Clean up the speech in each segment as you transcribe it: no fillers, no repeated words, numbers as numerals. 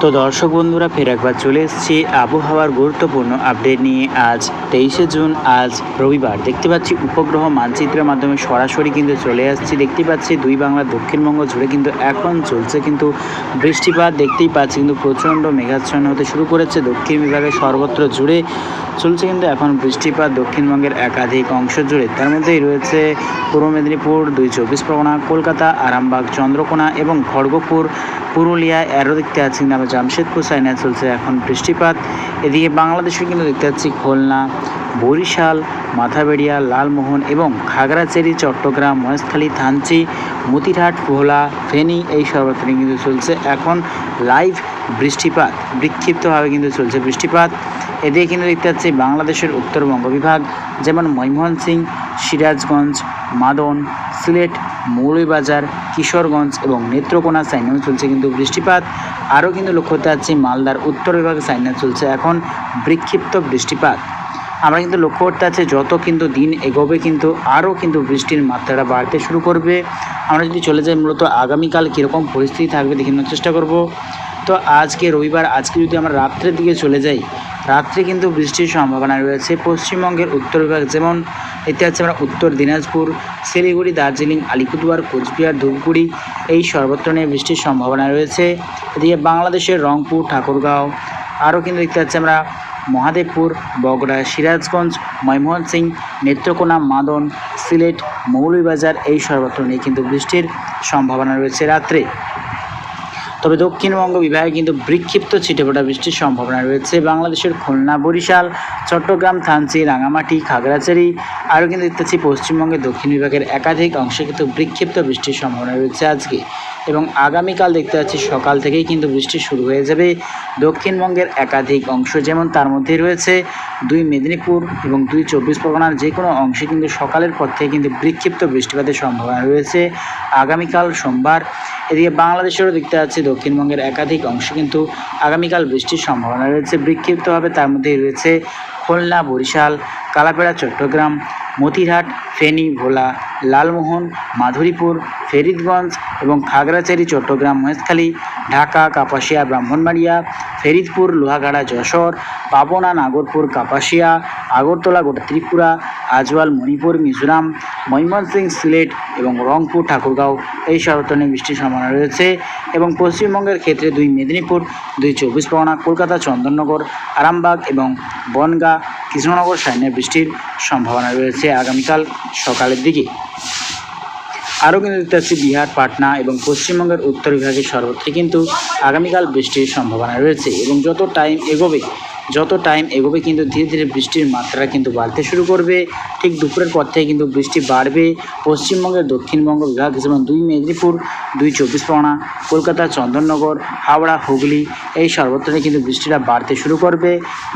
তো দর্শক বন্ধুরা ফের একবার চলে এসেছি আবহাওয়ার গুরুত্বপূর্ণ আপডেট নিয়ে। আজ 23শে জুন, আজ রবিবার। দেখতে পাচ্ছি উপগ্রহ মানচিত্রের মাধ্যমে সরাসরি কিন্তু চলে আসছি। দেখতে পাচ্ছি দুই বাংলার দক্ষিণবঙ্গ জুড়ে কিন্তু এখন চলছে কিন্তু বৃষ্টিপাত। দেখতেই পাচ্ছি কিন্তু প্রচণ্ড মেঘাচ্ছন্ন হতে শুরু করেছে দক্ষিণ বিভাগের সর্বত্র জুড়ে চলছে কিন্তু এখন বৃষ্টিপাত দক্ষিণবঙ্গের একাধিক অংশ জুড়ে। তার মধ্যেই রয়েছে পূর্ব মেদিনীপুর, 2 চব্বিশ পরগনা, কলকাতা, আরামবাগ, চন্দ্রকোনা এবং খড়গপুর, পুরুলিয়া। এরও দেখতে পাচ্ছি কিন্তু আমরা জামশেদপুর সাইনে চলছে এখন বৃষ্টিপাত। এদিকে বাংলাদেশে কিন্তু দেখতে পাচ্ছি খুলনা, বরিশাল, মাথাবেড়িয়া, লালমোহন এবং খাগড়াছড়ি, চট্টগ্রাম, মহেশখালী, থানচি, মতিরহাট, ভোলা, ফেনী এই সর্বত্র কিন্তু চলছে এখন লাইভ বৃষ্টিপাত। বিক্ষিপ্তভাবে কিন্তু চলছে বৃষ্টিপাত। এদিকে কিন্তু দেখতে পাচ্ছি বাংলাদেশের উত্তরবঙ্গ বিভাগ যেমন ময়মনসিংহ, সিরাজগঞ্জ, মাদন, সিলেট, মৌলভীবাজার, কিশোরগঞ্জ এবং নেত্রকোনা সাইনেও চলছে কিন্তু বৃষ্টিপাত। আরও কিন্তু লক্ষ্য করতে পারছি মালদার উত্তর বিভাগে সাইনে চলছে এখন বিক্ষিপ্ত বৃষ্টিপাত। আমরা কিন্তু লক্ষ্য করতে পারছি যত কিন্তু দিন এগোবে কিন্তু আরও কিন্তু বৃষ্টির মাত্রাটা বাড়তে শুরু করবে। আমরা যদি চলে যাই মূলত আগামীকাল কীরকম পরিস্থিতি থাকবে দেখে নেওয়ার চেষ্টা করব। তো আজকে রবিবার, আজকে যদি আমরা রাত্রের দিকে চলে যাই, রাত্রে কিন্তু বৃষ্টির সম্ভাবনা রয়েছে পশ্চিমবঙ্গের উত্তর বিভাগ যেমন এতে আছে আমরা উত্তর দিনাজপুর, শিলিগুড়ি, দার্জিলিং, আলিপুরদুয়ার, কোচবিহার, ধূপগুড়ি এই সর্বত্র নিয়ে বৃষ্টির সম্ভাবনা রয়েছে। এদিকে বাংলাদেশের রংপুর, ঠাকুরগাঁও, আরও কিন্তু দেখতে পাচ্ছি আমরা মহাদেবপুর, বগুড়া, সিরাজগঞ্জ, ময়মনসিংহ, নেত্রকোনা, মাদন, সিলেট, মৌলভীবাজার এই সর্বত্র নিয়ে কিন্তু বৃষ্টির সম্ভাবনা রয়েছে রাত্রে। তবে দক্ষিণবঙ্গ বিভাগে কিন্তু বিক্ষিপ্ত ছিটেফোঁটা বৃষ্টির সম্ভাবনা রয়েছে বাংলাদেশের খুলনা, বরিশাল, চট্টগ্রাম, থানচি, রাঙামাটি, খাগড়াছড়ি। আরও কিন্তু দেখতে পাচ্ছি পশ্চিমবঙ্গের দক্ষিণ বিভাগের একাধিক অংশে কিন্তু বিক্ষিপ্ত বৃষ্টির সম্ভাবনা রয়েছে আজকে এবং আগামীকাল দেখতে পাচ্ছি সকাল থেকেই কিন্তু বৃষ্টি শুরু হয়ে যাবে দক্ষিণবঙ্গের একাধিক অংশ যেমন তার মধ্যে রয়েছে 2 মেদিনীপুর এবং 2 চব্বিশ পরগনার যে কোনো অংশে কিন্তু সকালের পর থেকে কিন্তু বিক্ষিপ্ত বৃষ্টিপাতের সম্ভাবনা রয়েছে আগামীকাল সোমবার। এদিকে বাংলাদেশেরও দেখতে পাচ্ছি দক্ষিণবঙ্গের একাধিক অংশে কিন্তু আগামীকাল বৃষ্টির সম্ভাবনা রয়েছে বিক্ষিপ্তভাবে। তার মধ্যেই রয়েছে খুলনা, বরিশাল, কালাপাড়া, চট্টগ্রাম, মতিরহাট, ফেনী, ভোলা, লালমোহন, মাধুরীপুর, ফরিদগঞ্জ এবং খাগড়াছড়ি, চট্টগ্রাম, মহেশখালী, ঢাকা, কাপাসিয়া, ব্রাহ্মণবাড়িয়া, ফরিদপুর, লোহাগাড়া, যশোর, পাবনা, নাগরপুর, কাপাসিয়া, আগরতলা, গোটা ত্রিপুরা, আজওয়াল, মণিপুর, মিজোরাম, ময়মনসিংহ, সিলেট এবং রংপুর, ঠাকুরগাঁও এই সর্বত্র নিয়ে বৃষ্টির সম্ভাবনা রয়েছে এবং পশ্চিমবঙ্গের ক্ষেত্রে 2 মেদিনীপুর, 2 চব্বিশ পরগনা, কলকাতা, চন্দননগর, আরামবাগ এবং বনগাঁ, কৃষ্ণনগর সাইনে বৃষ্টির সম্ভাবনা রয়েছে আগামীকাল সকালের দিকে। আরও কিন্তু দেখতে পাচ্ছি বিহার, পাটনা এবং পশ্চিমবঙ্গের উত্তর বিভাগের সর্বত্রই কিন্তু আগামীকাল বৃষ্টির সম্ভাবনা রয়েছে এবং যত টাইম এগোবে কিন্তু ধীরে ধীরে বৃষ্টির মাত্রা কিন্তু বাড়তে শুরু করবে। ঠিক দুপুরের পর থেকে কিন্তু বৃষ্টি বাড়বে পশ্চিমবঙ্গের দক্ষিণবঙ্গ বিভাগ যেমন 2 মেদিনীপুর, 2 চব্বিশ পরগনা, কলকাতা, চন্দননগর, হাওড়া, হুগলি এই সর্বত্রে কিন্তু বৃষ্টিটা বাড়তে শুরু করবে।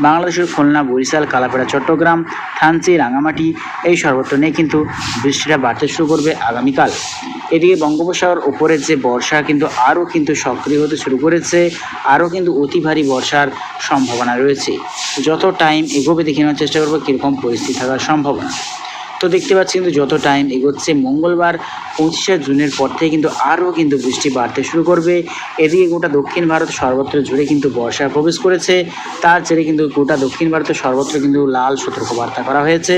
বাংলাদেশের খুলনা, বরিশাল, কালাপাড়া, চট্টগ্রাম, থানচি, রাঙামাটি এই সর্বত্র নিয়ে কিন্তু বৃষ্টিটা বাড়তে শুরু করবে আগামীকাল। এদিকে বঙ্গোপসাগর ওপরের যে বর্ষা কিন্তু আরও কিন্তু সক্রিয় হতে শুরু করেছে, আরও কিন্তু অতি ভারী বর্ষার সম্ভাবনা রয়েছে। যত টাইম এগোবে দেখে নেওয়ার চেষ্টা করবো কীরকম পরিস্থিতি থাকার সম্ভাবনা। তো দেখতে পাচ্ছি কিন্তু যত টাইম এগোচ্ছে মঙ্গলবার 25শে জুনের পর থেকে কিন্তু আরও কিন্তু বৃষ্টি বাড়তে শুরু করবে। এদিকে গোটা দক্ষিণ ভারত সর্বত্র জুড়ে কিন্তু বর্ষা প্রবেশ করেছে, তার জেরে কিন্তু গোটা দক্ষিণ ভারতের সর্বত্র কিন্তু লাল সতর্কবার্তা করা হয়েছে।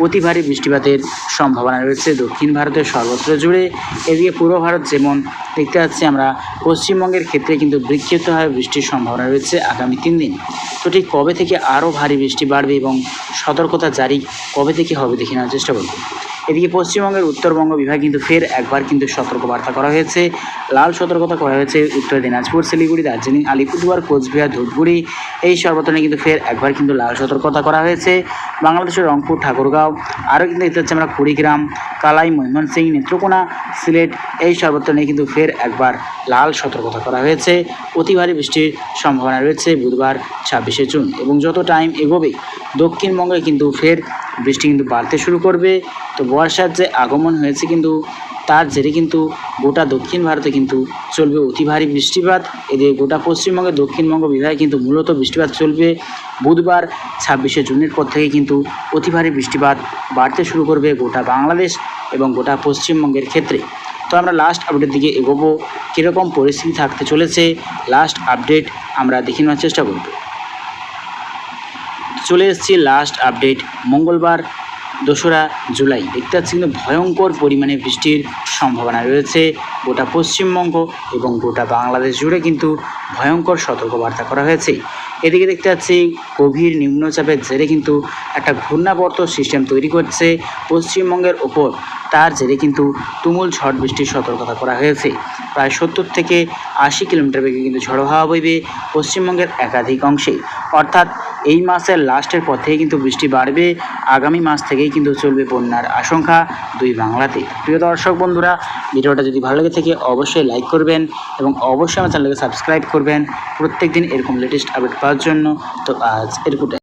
অতি ভারী বৃষ্টিপাতের সম্ভাবনা রয়েছে দক্ষিণ ভারতের সর্বত্র জুড়ে। এদিকে পূর্ব ভারত যেমন দেখতে পাচ্ছি আমরা পশ্চিমবঙ্গের ক্ষেত্রে কিন্তু বিক্ষিপ্তভাবে বৃষ্টির সম্ভাবনা রয়েছে আগামী 3 দিন। তো ঠিক কবে থেকে আরও ভারী বৃষ্টি বাড়বে এবং সতর্কতা জারি কবে থেকে হবে দেখে নেওয়ার চেষ্টা করব। এদিকে পশ্চিমবঙ্গের উত্তরবঙ্গ বিভাগে কিন্তু ফের একবার কিন্তু সতর্কবার্তা করা হয়েছে, লাল সতর্কতা করা হয়েছে উত্তর দিনাজপুর, শিলিগুড়ি, দার্জিলিং, আলিপুরদুয়ার, কোচবিহার, ধূপগুড়ি এই সর্বত্র কিন্তু ফের একবার কিন্তু লাল সতর্কতা করা হয়েছে। বাংলাদেশের রংপুর, ঠাকুরগাঁও, আরও কিন্তু দেখতে পাচ্ছি আমরা কুড়িগ্রাম, কালাই, ময়মনসিংহ, নেত্রকোনা, সিলেট এই সর্বত্র নিয়ে কিন্তু ফের একবার লাল সতর্কতা করা হয়েছে। অতি ভারী বৃষ্টির সম্ভাবনা রয়েছে বুধবার 26শে জুন এবং যত টাইম এগোবে দক্ষিণবঙ্গে কিন্তু ফের বৃষ্টি কিন্তু বাড়তে শুরু করবে। তো বর্ষার যে আগমন হয়েছে কিন্তু তার জেরে কিন্তু গোটা দক্ষিণ ভারতে কিন্তু চলবে অতি ভারী বৃষ্টিপাত। এদিকে গোটা পশ্চিমবঙ্গের দক্ষিণবঙ্গ বিভাগে কিন্তু মূলত বৃষ্টিপাত চলবে। বুধবার 26শে জুনের পর থেকে কিন্তু অতি ভারী বৃষ্টিপাত বাড়তে শুরু করবে গোটা বাংলাদেশ এবং গোটা পশ্চিমবঙ্গের ক্ষেত্রে। তো আমরা লাস্ট আপডেটের দিকে এগোবো, কীরকম পরিস্থিতি থাকতে চলেছে লাস্ট আপডেট আমরা দেখে নেওয়ার চেষ্টা করব। চলে এসেছি লাস্ট আপডেট মঙ্গলবার 2রা জুলাই। দেখতে পাচ্ছি কিন্তু ভয়ঙ্কর পরিমাণে বৃষ্টির সম্ভাবনা রয়েছে গোটা পশ্চিমবঙ্গ এবং গোটা বাংলাদেশ জুড়ে কিন্তু ভয়ঙ্কর সতর্কবার্তা করা হয়েছে। এদিকে দেখতে পাচ্ছি গভীর নিম্নচাপের জেরে কিন্তু একটা ঘূর্ণাবর্ত সিস্টেম তৈরি করছে পশ্চিমবঙ্গের ওপর, তার জেরে কিন্তু তুমুল ঝড় বৃষ্টির সতর্কতা করা হয়েছে। প্রায় 70 থেকে 80 কিলোমিটার বেগে কিন্তু ঝড়ো হাওয়া বইবে পশ্চিমবঙ্গের একাধিক অংশে, অর্থাৎ এই মাসের লাস্টের পর থেকে কিন্তু বৃষ্টি বাড়বে। আগামী মাস থেকেই কিন্তু চলবে বন্যার আশঙ্কা দুই বাংলাতে। প্রিয় দর্শক বন্ধুরা, ভিডিওটা যদি ভালো লেগে থাকে অবশ্যই লাইক করবেন এবং অবশ্যই আমার চ্যানেলকে সাবস্ক্রাইব করবেন প্রত্যেক দিন এরকম লেটেস্ট আপডেট পাওয়ার জন্য। তো আজ এরকম